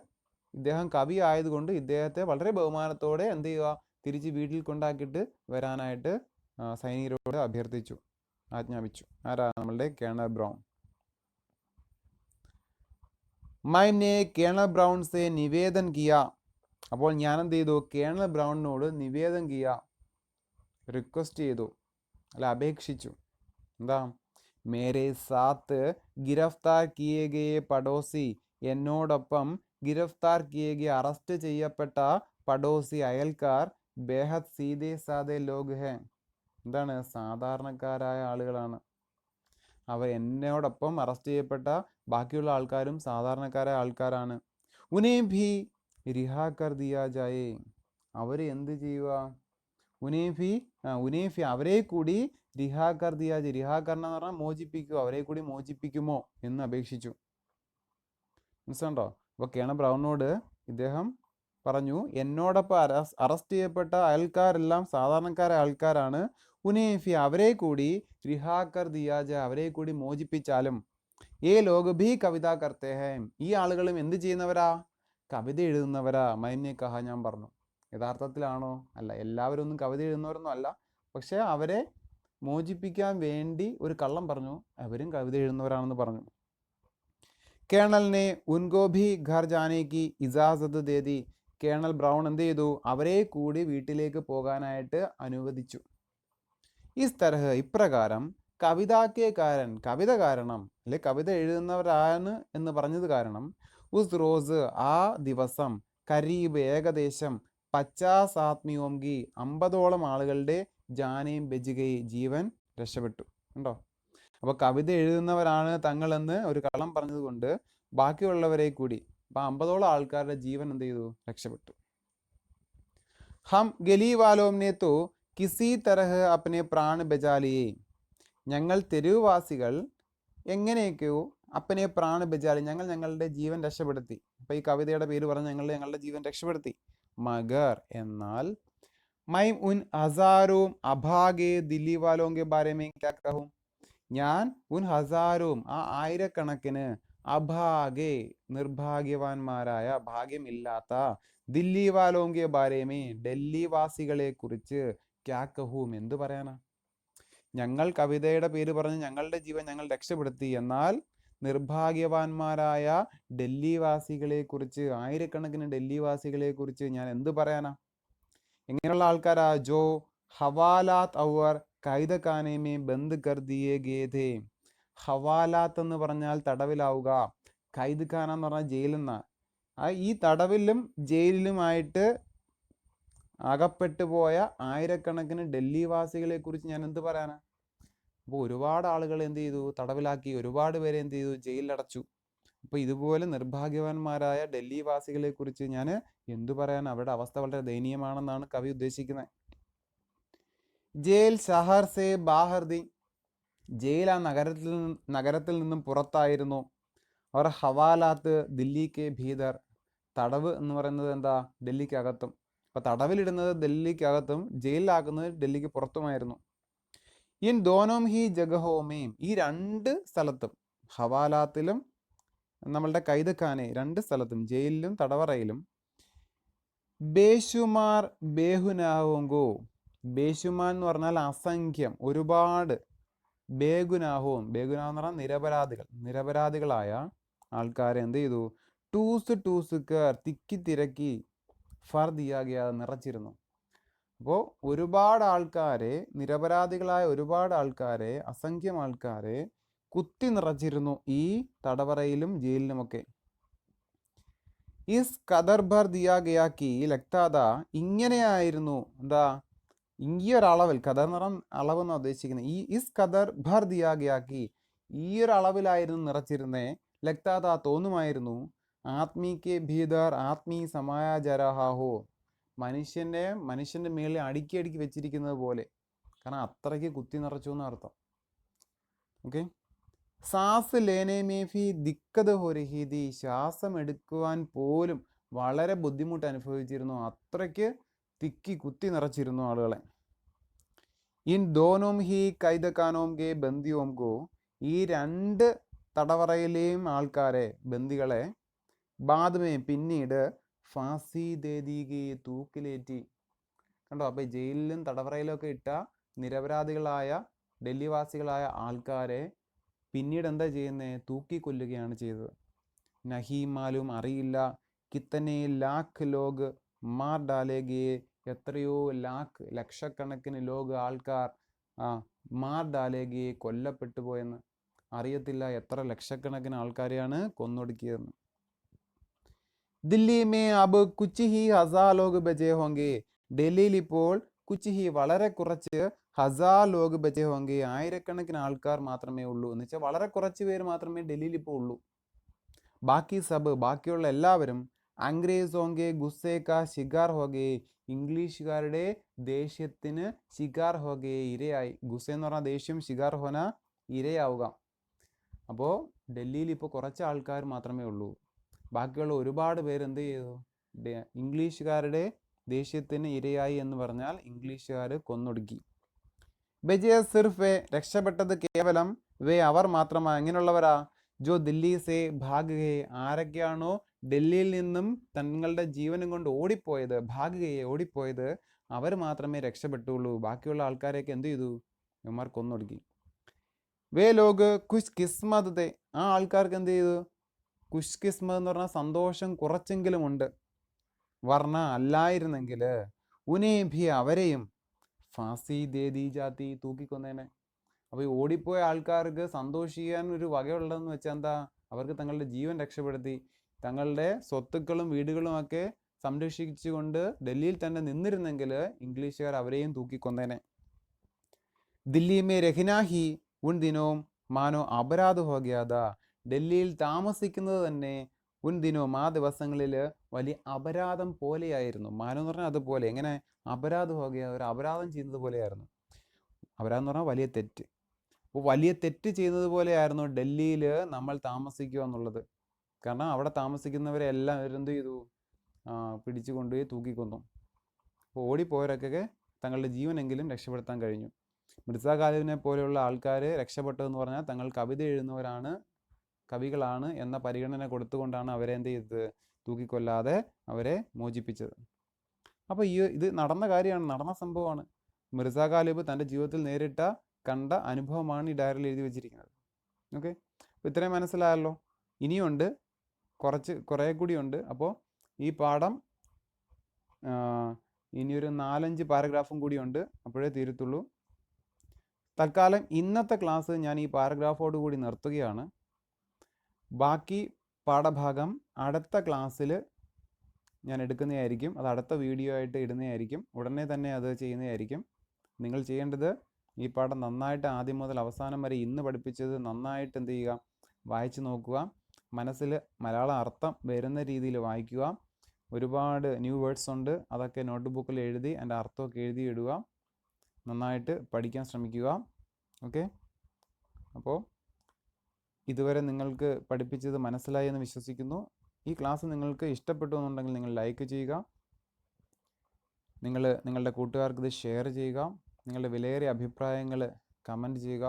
ഇദ്ദേഹം കവി ആയതുകൊണ്ട് ഇദ്ദേഹത്തെ വളരെ ബഹുമാനത്തോടെ എന്ത് ചെയ്യുക, തിരിച്ച് വീട്ടിൽ കൊണ്ടാക്കിയിട്ട് വരാനായിട്ട് സൈനികരോട് അഭ്യർത്ഥിച്ചു, ആജ്ഞാപിച്ചു. ആരാ? നമ്മളുടെ കേണൽ ബ്രൗൺ. മൈനെ കേണൽ ബ്രൗൺ സെ നിവേദൻ കിയ, അപ്പോൾ ഞാൻ എന്ത് ചെയ്തു, കേണൽ ബ്രൗണിനോട് നിവേദൻ കിയ, റിക്വസ്റ്റ് ചെയ്തു, അല്ല അപേക്ഷിച്ചു. എന്താ? മേരെ സാത്ത് ഗിരഫ്താർ കിയേ ഗയെ പഡോസി, എന്നോടൊപ്പം ഗിരഫ്താർ കിയേ ഗയെ അറസ്റ്റ് ചെയ്യപ്പെട്ട പഡോസി അയൽക്കാർ ബേഹദ് സീതേ സാദേ ലോഗ് ഹെ, എന്താണ്, സാധാരണക്കാരായ ആളുകളാണ്. അവർ എന്നോടൊപ്പം അറസ്റ്റ് ചെയ്യപ്പെട്ട ബാക്കിയുള്ള ആൾക്കാരും സാധാരണക്കാരായ ആൾക്കാരാണ്. ഉനേ ഭി റിഹാ കർ ദിയാ ജായേ, അവർ എന്ത് ചെയ്യുക, ഉനേഫി അവരെ കൂടി റിഹാ കർ ദിയാ ജായേ, റിഹാ കർണ എന്ന് പറഞ്ഞാൽ മോചിപ്പിക്കുക, അവരെ കൂടി മോചിപ്പിക്കുമോ എന്ന് അപേക്ഷിച്ചു. മനസ്സിലുണ്ടോ? അപ്പോൾ കേണൽ ബ്രൗണിനോട് ഇദ്ദേഹം പറഞ്ഞു, എന്നോടൊപ്പം അറസ്റ്റ് ചെയ്യപ്പെട്ട അയൽക്കാരെല്ലാം സാധാരണക്കാരായ ആൾക്കാരാണ്. ഉനേഫി അവരെ കൂടി റിഹാ കർ ദിയാ ജായേ, അവരെ കൂടി മോചിപ്പിച്ചാലും ഏ ലോഗ് ഭി കവിത കർത്തേ ഹേ, ഈ ആളുകളും എന്ത് ചെയ്യുന്നവരാ, കവിത എഴുതുന്നവരാ. മൈനെ കഹ, ഞാൻ പറഞ്ഞു. യഥാർത്ഥത്തിലാണോ? അല്ല, എല്ലാവരും ഒന്നും കവിത എഴുതുന്നവരൊന്നും അല്ല, പക്ഷെ അവരെ മോചിപ്പിക്കാൻ വേണ്ടി ഒരു കള്ളം പറഞ്ഞു, അവരും കവിത എഴുതുന്നവരാണെന്ന് പറഞ്ഞു. കേണലിനെ ഉൻകോ ഭി ഘർ ജാനേക്ക് ഇജാസത്ത് ദേദി, കേണൽ ബ്രൗൺ എന്ത് ചെയ്തു, അവരെ കൂടി വീട്ടിലേക്ക് പോകാനായിട്ട് അനുവദിച്ചു. ഇസ് തരഹ്, ഇപ്രകാരം കവിതാക്കേ കാരൻ, കവിത കാരണം, അല്ലെ കവിത എഴുതുന്നവരാണ് എന്ന് പറഞ്ഞത് കാരണം, ഉസ് റോസ് ആ ദിവസം, കരീബ് ഏകദേശം 50 ആത്മീയോംഗി 50ഓളം ആളുകളുടെ ജാനയും ബെജുകൈ ജീവൻ രക്ഷപ്പെട്ടു. ഉണ്ടോ? അപ്പോൾ കവിത എഴുതുന്നവരാണ് തങ്ങളെന്ന് ഒരു കള്ളം പറഞ്ഞതുകൊണ്ട് ബാക്കിയുള്ളവരെ കൂടി, അപ്പം 50ഓളം ആൾക്കാരുടെ ജീവൻ എന്ത് ചെയ്തു, രക്ഷപ്പെട്ടു. ഹം ഗലി വാലോംനെ തോ കിസി തരഹ് അപ്നെ പ്രാൺ ബജാലിയെ, ഞങ്ങൾ തെരുവുവാസികൾ എങ്ങനെയൊക്കെയോ അപ്പനെ പ്രാൺ ബജാലി, ഞങ്ങൾ ഞങ്ങളുടെ ജീവൻ രക്ഷപ്പെടുത്തി. അപ്പം ഈ കവിതയുടെ പേര് പറഞ്ഞ് ഞങ്ങളുടെ ജീവൻ രക്ഷപ്പെടുത്തി. മഗർ എന്നാൽ, മൈം ഉൻ ഹസാരോം അഭാഗെ ദില്ലി വാലോങ്കെ ബാരമേ ക്യാ കഹൂം, ഞാൻ ഉൻ ഹസാരോം ആ ആയിരക്കണക്കിന്, അഭാഗെ നിർഭാഗ്യവാന്മാരായ, ഭാഗ്യമില്ലാത്ത, ദില്ലി വാലോങ്കെ ബാരമേ ഡൽഹി വാസികളെ കുറിച്ച്, ക്യാ കഹൂം എന്ത് പറയാനാ, ഞങ്ങൾ കവിതയുടെ പേര് പറഞ്ഞ് ഞങ്ങളുടെ ജീവൻ ഞങ്ങൾ രക്ഷപ്പെടുത്തി, എന്നാൽ നിർഭാഗ്യവാന്മാരായ ഡൽഹി വാസികളെ കുറിച്ച്, ആയിരക്കണക്കിന് ഡൽഹി വാസികളെ കുറിച്ച് ഞാൻ എന്ത് പറയാനാ. എങ്ങനെയുള്ള ആൾക്കാരാ? ജോ ഹവാലാത്ത് ഔർ കൈദഖാനേമേ ബന്ദ് കർ ദിയേ ഗയേ ഥേ, ഹവാലാത്ത് എന്ന് പറഞ്ഞാൽ തടവിലാവുക, ഖൈദ്ഖാന എന്ന് പറഞ്ഞാൽ ജയിലെന്ന, ഈ തടവിലും ജയിലിലുമായിട്ട് അകപ്പെട്ടു പോയ ആയിരക്കണക്കിന് ഡൽഹി വാസികളെ കുറിച്ച് ഞാൻ എന്ത് പറയാനാ. അപ്പോൾ ഒരുപാട് ആളുകൾ എന്ത് ചെയ്തു, തടവിലാക്കി, ഒരുപാട് പേരെ എന്ത് ചെയ്തു, ജയിലിലടച്ചു. അപ്പോൾ ഇതുപോലെ നിർഭാഗ്യവാന്മാരായ ഡൽഹി വാസികളെ കുറിച്ച് ഞാൻ എന്തു പറയാൻ, അവരുടെ അവസ്ഥ വളരെ ദയനീയമാണെന്നാണ് കവി ഉദ്ദേശിക്കുന്നത്. Jail ഷഹർ say Bahar the, jail ആ നഗരത്തിൽ നിന്നും പുറത്തായിരുന്നു. അവർ ഹവാലാത്ത് ദില്ലിക്ക് ഭീതർ, തടവ് എന്ന് പറയുന്നത് എന്താ, ഡൽഹിക്കകത്തും. അപ്പം തടവിലിടുന്നത് ഡൽഹിക്കകത്തും ജയിലിലാക്കുന്നത് ഡൽഹിക്ക് പുറത്തുമായിരുന്നു. ഇൻ ദോനോം ഹി ജഗഹോമേം, ഈ രണ്ട് സ്ഥലത്തും, ഹവാലാത്തിലും നമ്മളുടെ കൈദഖാനെ, രണ്ട് സ്ഥലത്തും, ജയിലിലും തടവറയിലും, ബേശുമാർ ബേഹുനാവോങ്കോ, ബേശുമാൻ എന്ന് പറഞ്ഞാൽ അസംഖ്യം, ഒരുപാട്, ബേഗുനാഹവും, ബേഗുനാഹ് എന്ന് പറഞ്ഞാൽ നിരപരാധികളായ ആൾക്കാരെ എന്ത് ചെയ്തു? ടൂസ് കർ, തിക്കി തിരക്കി, ഫർ ദിയാ ഗയാ, നിറച്ചിരുന്നു. അപ്പോൾ ഒരുപാട് ആൾക്കാരെ, നിരപരാധികളായ ഒരുപാട് ആൾക്കാരെ, അസംഖ്യം ആൾക്കാരെ കുത്തി നിറച്ചിരുന്നു ഈ തടവറയിലും ജയിലിലുമൊക്കെ. ഇസ് കദർ ഭർ ദിയാ ഗയാ കി ലഗ്താ, ഇങ്ങനെയായിരുന്നു, എന്താ, ഈ ഒരു അളവിൽ, ഖദർ എന്ന് പറഞ്ഞാൽ അളവെന്ന് ഉദ്ദേശിക്കുന്നത്, ഈ ഇസ് ഖദർ ഭർ ദിയാ ഗയാ കി, ഈ ഒരു അളവിലായിരുന്നു നിറച്ചിരുന്നേ, ലഗ്താ തോന്നുമായിരുന്നു, ആത്മീക്ക് ഭീതർ ആത്മീ സമായ ജരഹാഹോ, മനുഷ്യന്റെ മേളിൽ അടുക്കി അടുക്കി വെച്ചിരിക്കുന്നത് പോലെ. കാരണം അത്രയ്ക്ക് കുത്തി നിറച്ചു എന്ന് അർത്ഥം. ഓക്കെ. സാസ് ലേനെ മേ ഭി ദിക്കത് ഹോ രഹി ഥി, ശ്വാസം എടുക്കുവാൻ പോലും വളരെ ബുദ്ധിമുട്ട് അനുഭവിച്ചിരുന്നു. അത്രയ്ക്ക് തിക്കി കുത്തി നിറച്ചിരുന്നു ആളുകളെ. ഇൻ ദോനോം ഹി കൈദക്കാനോം കെ ബന്ദിയോം കോ, ഈ രണ്ട് തടവറയിലെയും ആൾക്കാരെ, ബന്ദികളെ, ബാദ്മേ പിന്നീട്, ഫാസി ദേദീകി, തൂക്കിലേറ്റി. കണ്ടോ? അപ്പോൾ ജയിലിലും തടവറയിലും ഒക്കെ ഇട്ട നിരപരാധികളായ ഡൽഹിവാസികളായ ആൾക്കാരെ പിന്നീട് എന്താ ചെയ്യുന്നത്? തൂക്കിക്കൊല്ലുകയാണ് ചെയ്തത്. നഹി മാലൂം, അറിയില്ല, കിത്തനെ ലാഖ് ലോഗ് മാർ ഡാലേഗേ, എത്രയോ ലക്ഷക്കണക്കിന് ആൾക്കാർ മാർ ഡാലേഗേ, കൊല്ലപ്പെട്ടു പോയെന്ന്. അറിയത്തില്ല എത്ര ലക്ഷക്കണക്കിന് ആൾക്കാരെയാണ് കൊന്നൊടുക്കിയതെന്ന്. Delhi may Ab Cooch he ഹസാർ log ബചേ ഹോങ്കെ, ഡൽഹിയിൽ ഇപ്പോൾ കുച്ച് ഹി, വളരെ കുറച്ച്, ഹസാർ ലോഗ് ബചേ ഹോങ്കെ, ആയിരക്കണക്കിന് ആൾക്കാർ മാത്രമേ ഉള്ളൂ. എന്ന് വെച്ചാൽ വളരെ കുറച്ച് പേര് മാത്രമേ ഡൽഹിയിൽ ഇപ്പോൾ ഉള്ളൂ. ബാക്കി സബ്, ബാക്കിയുള്ള എല്ലാവരും, അംഗ്രേസോങ്കെ ഗുസ്സേ കാ ശികാർ ഹോഗേ, ഇംഗ്ലീഷുകാരുടെ ദേഷ്യത്തിന് ശികാർ ഹോഗേ, ഇരയായി. ഗുസ്സ എന്ന് പറഞ്ഞാൽ ദേഷ്യം, ശികാർ ഹോന ഇരയാവുക. അപ്പോൾ ഡൽഹിയിൽ ഇപ്പോൾ കുറച്ച് ആൾക്കാർ മാത്രമേ ഉള്ളൂ. ബാക്കിയുള്ള ഒരുപാട് പേര് എന്ത് ചെയ്തു? ഇംഗ്ലീഷുകാരുടെ ദേഷ്യത്തിന് ഇരയായി എന്ന് പറഞ്ഞാൽ ഇംഗ്ലീഷുകാർ കൊന്നൊടുക്കി. ബജേ സിർഫ്, രക്ഷപ്പെട്ടത് കേവലം, വേ, അവർ മാത്രമാണ്. എങ്ങനെയുള്ളവരാ? ജോ ദില്ലി സേ ഭാഗേ, ആരൊക്കെയാണോ ഡൽഹിയിൽ നിന്നും തങ്ങളുടെ ജീവനും കൊണ്ട് ഓടിപ്പോയത്, ഭാഗയെ ഓടിപ്പോയത്, അവർ മാത്രമേ രക്ഷപ്പെട്ടുള്ളൂ. ബാക്കിയുള്ള ആൾക്കാരെയൊക്കെ എന്ത് ചെയ്തു? ഇവന്മാർ കൊന്നൊടുക്കി. വേ ലോഗ് കുശ് കിസ്മത് തേ, ആ ആൾക്കാർക്ക് എന്ത് ചെയ്തു? കുശ് കിസ്മത് എന്ന് പറഞ്ഞാൽ സന്തോഷം കുറച്ചെങ്കിലും ഉണ്ട്. വർണ്ണ, അല്ലായിരുന്നെങ്കിൽ, ഉനേ ഭി, അവരെയും, ഫാസി ദേദി ജാതി, തൂക്കിക്കൊന്നേനെ. അപ്പോൾ ഈ ഓടിപ്പോയ ആൾക്കാർക്ക് സന്തോഷിക്കാൻ ഒരു വകയുള്ളതെന്ന് വെച്ചാൽ എന്താ? അവർക്ക് തങ്ങളുടെ ജീവൻ രക്ഷപ്പെടുത്തി, തങ്ങളുടെ സ്വത്തുക്കളും വീടുകളും ഒക്കെ സംരക്ഷിച്ചുകൊണ്ട് ഡൽഹിയിൽ തന്നെ നിന്നിരുന്നെങ്കിൽ ഇംഗ്ലീഷുകാർ അവരെയും തൂക്കിക്കൊന്നേനെ. ദില്ലി മേ രഹ്നാ ഹി ഉൻ ദിനോം മാനോ അപരാധ ഹോ ഗയാ താ, ഡൽഹിയിൽ താമസിക്കുന്നത് തന്നെ ഉൻ ദിനോം, ആ ദിവസങ്ങളിൽ വലിയ അപരാധം പോലെയായിരുന്നു. മാനോ എന്ന് പറഞ്ഞാൽ അതുപോലെ. എങ്ങനെ? അപരാധ ഹോ ഗയാ, ഒരു അപരാധം ചെയ്യുന്നത് പോലെയായിരുന്നു. അപരാധം എന്ന് പറഞ്ഞാൽ വലിയ തെറ്റ്. അപ്പോൾ വലിയ തെറ്റ് ചെയ്യുന്നത് പോലെയായിരുന്നു ഡൽഹിയിൽ നമ്മൾ താമസിക്കുക എന്നുള്ളത്. കാരണം അവിടെ താമസിക്കുന്നവരെ എല്ലാം എന്ത് ചെയ്തു? പിടിച്ചു കൊണ്ടുപോയി തൂക്കിക്കൊന്നു. അപ്പോൾ ഓടിപ്പോയവരൊക്കെ തങ്ങളുടെ ജീവനെങ്കിലും രക്ഷപ്പെടുത്താൻ കഴിഞ്ഞു. മിർസ ഗാലിബിനെ പോലെയുള്ള ആൾക്കാർ രക്ഷപ്പെട്ടതെന്ന് പറഞ്ഞാൽ തങ്ങൾ കവിത എഴുതുന്നവരാണ്, കവികളാണ് എന്ന പരിഗണന കൊടുത്തുകൊണ്ടാണ് അവരെ എന്ത് ചെയ്തത്? തൂക്കിക്കൊല്ലാതെ അവരെ മോചിപ്പിച്ചത്. അപ്പോൾ ഇത് നടന്ന കാര്യമാണ്, നടന്ന സംഭവമാണ്. മിർസ ഗാലിബ് തൻ്റെ ജീവിതത്തിൽ നേരിട്ട കണ്ട അനുഭവമാണ് ഈ ഡയറിയിൽ എഴുതി വെച്ചിരിക്കുന്നത്. ഓക്കെ. അപ്പോൾ ഇത്രയും മനസ്സിലായല്ലോ. ഇനിയുണ്ട്, കുറേ കൂടിയുണ്ട്. അപ്പോൾ ഈ പാഠം ഇനിയൊരു 4-5 പാരഗ്രാഫും കൂടിയുണ്ട്, അപ്പോഴേ തീരത്തുള്ളൂ. തൽക്കാലം ഇന്നത്തെ ക്ലാസ് ഞാൻ ഈ പാരഗ്രാഫോട് കൂടി നിർത്തുകയാണ്. ബാക്കി പാഠഭാഗം അടുത്ത ക്ലാസ്സിൽ ഞാൻ എടുക്കുന്നതായിരിക്കും. അത് അടുത്ത വീഡിയോ ആയിട്ട് ഇടുന്നതായിരിക്കും. ഉടനെ തന്നെ അത് ചെയ്യുന്നതായിരിക്കും. നിങ്ങൾ ചെയ്യേണ്ടത് ഈ പാഠം നന്നായിട്ട് ആദ്യം മുതൽ അവസാനം വരെ ഇന്ന് പഠിപ്പിച്ചത് നന്നായിട്ട് എന്ത് ചെയ്യുക? വായിച്ച് നോക്കുക. മനസ്സിൽ മലയാളം അർത്ഥം വരുന്ന രീതിയിൽ വായിക്കുക. ഒരുപാട് ന്യൂ വേർഡ്സ് ഉണ്ട്, അതൊക്കെ നോട്ട് ബുക്കിൽ എഴുതി അതിൻ്റെ അർത്ഥമൊക്കെ എഴുതി ഇടുക. നന്നായിട്ട് പഠിക്കാൻ ശ്രമിക്കുക. ഓക്കെ. അപ്പോൾ ഇതുവരെ നിങ്ങൾക്ക് പഠിപ്പിച്ചത് മനസ്സിലായി എന്ന് വിശ്വസിക്കുന്നു. ഈ ക്ലാസ് നിങ്ങൾക്ക് ഇഷ്ടപ്പെട്ടു എന്നുണ്ടെങ്കിൽ നിങ്ങൾ ലൈക്ക് ചെയ്യുക. നിങ്ങളുടെ കൂട്ടുകാർക്ക് ഇത് ഷെയർ ചെയ്യുക. നിങ്ങളുടെ വിലയേറിയ അഭിപ്രായങ്ങൾ കമൻറ്റ് ചെയ്യുക.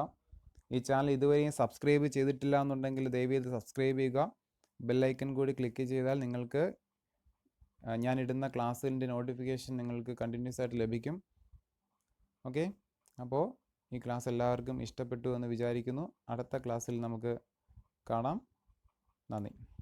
ഈ ചാനൽ ഇതുവരെയും സബ്സ്ക്രൈബ് ചെയ്തിട്ടില്ല എന്നുണ്ടെങ്കിൽ ദയവേത് സബ്സ്ക്രൈബ് ചെയ്യുക. ബെല്ലൈക്കൺ കൂടി ക്ലിക്ക് ചെയ്താൽ നിങ്ങൾക്ക് ഞാനിടുന്ന ക്ലാസ്സിൻ്റെ നോട്ടിഫിക്കേഷൻ നിങ്ങൾക്ക് കണ്ടിന്യൂസ് ആയിട്ട് ലഭിക്കും. ഓക്കെ. അപ്പോൾ ഈ ക്ലാസ് എല്ലാവർക്കും ഇഷ്ടപ്പെട്ടു എന്ന് വിചാരിക്കുന്നു. അടുത്ത ക്ലാസ്സിൽ നമുക്ക് കാണാം. നന്ദി.